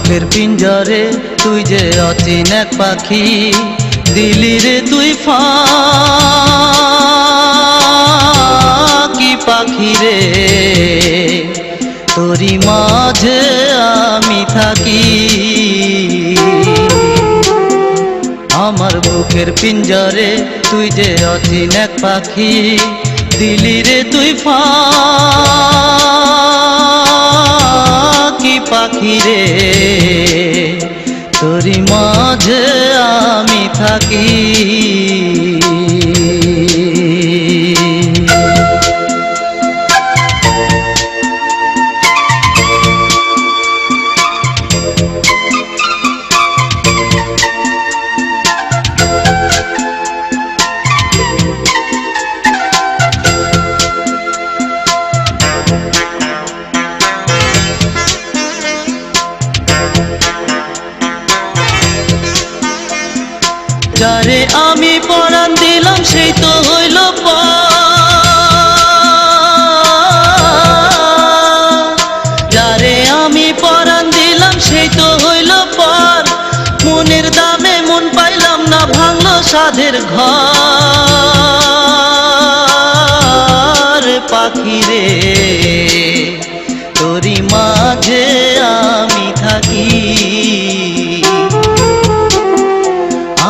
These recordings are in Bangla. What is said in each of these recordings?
বুকের পিঞ্জরে তুই যে অচিন এক পাখি, দিলি রে তুই ফাঁকি পাখি রে, তোরি মাঝে আমি থাকি। আমার বুকের পিঞ্জরে তুই যে অচিন এক পাখি, দিলি রে তুই ফাঁকি পাখি রে, তোরি মাঝে আমি থাকি। যারে আমি পরাণ দিলাম সেই তো হইল পর, যারে আমি পরাণ দিলাম সেই তো হইল পর, মনের দামে মন পাইলাম না, ভাঙলো সাধের ঘর পাখি রে, তোরি মাঝে আমি থাকি।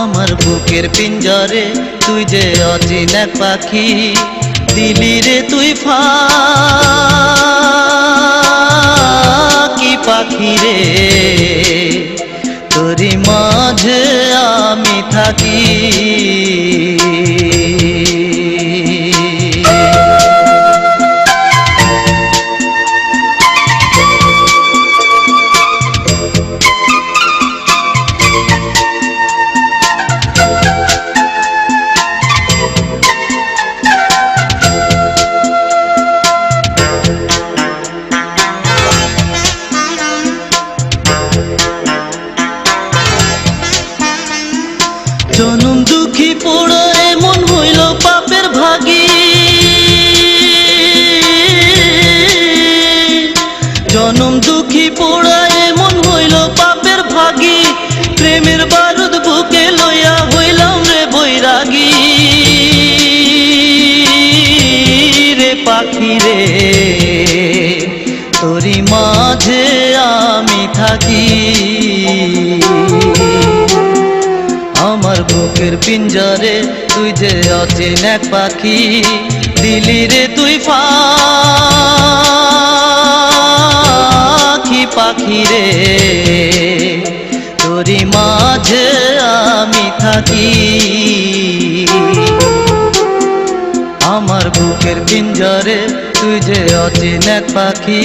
আমার বুকের পিঞ্জরে তুই যে অচিন এক পাখি, দিলি রে তুই ফাঁকি পাখি রে, তোরি মাঝে আমি থাকি। জনম দুঃখী পোড়া এমন হইল পাপের ভাগী, জনম দুঃখী পোড়া এমন হইল পাপের ভাগী, প্রেমের বারুদ বুকে লইয়া হইলাম রে বৈরাগী রে পাখি রে, তোরি মাঝে আমি থাকি। আমার বুকের পিঞ্জরে তুই যে অচিন এক পাখি, দিলি রে তুই ফাঁকি পাখি রে, তোরি মাঝে আমি থাকি। আমার বুকের পিঞ্জরে তুই যে অচিন এক পাখি,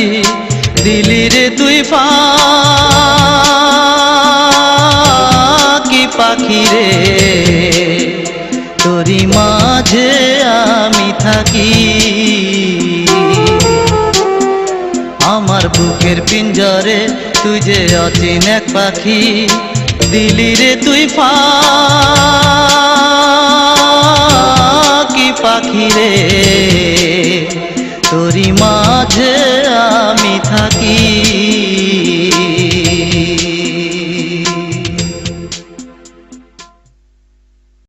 দিলি রে তুই ফাঁকি পাখি রে, তোরি মাঝে আমি থাকি। আমার বুকের পিঞ্জরে তুই যে অচিন এক পাখি, দিলি রে তুই ফাঁকি পাখি রে, তোরি মাঝে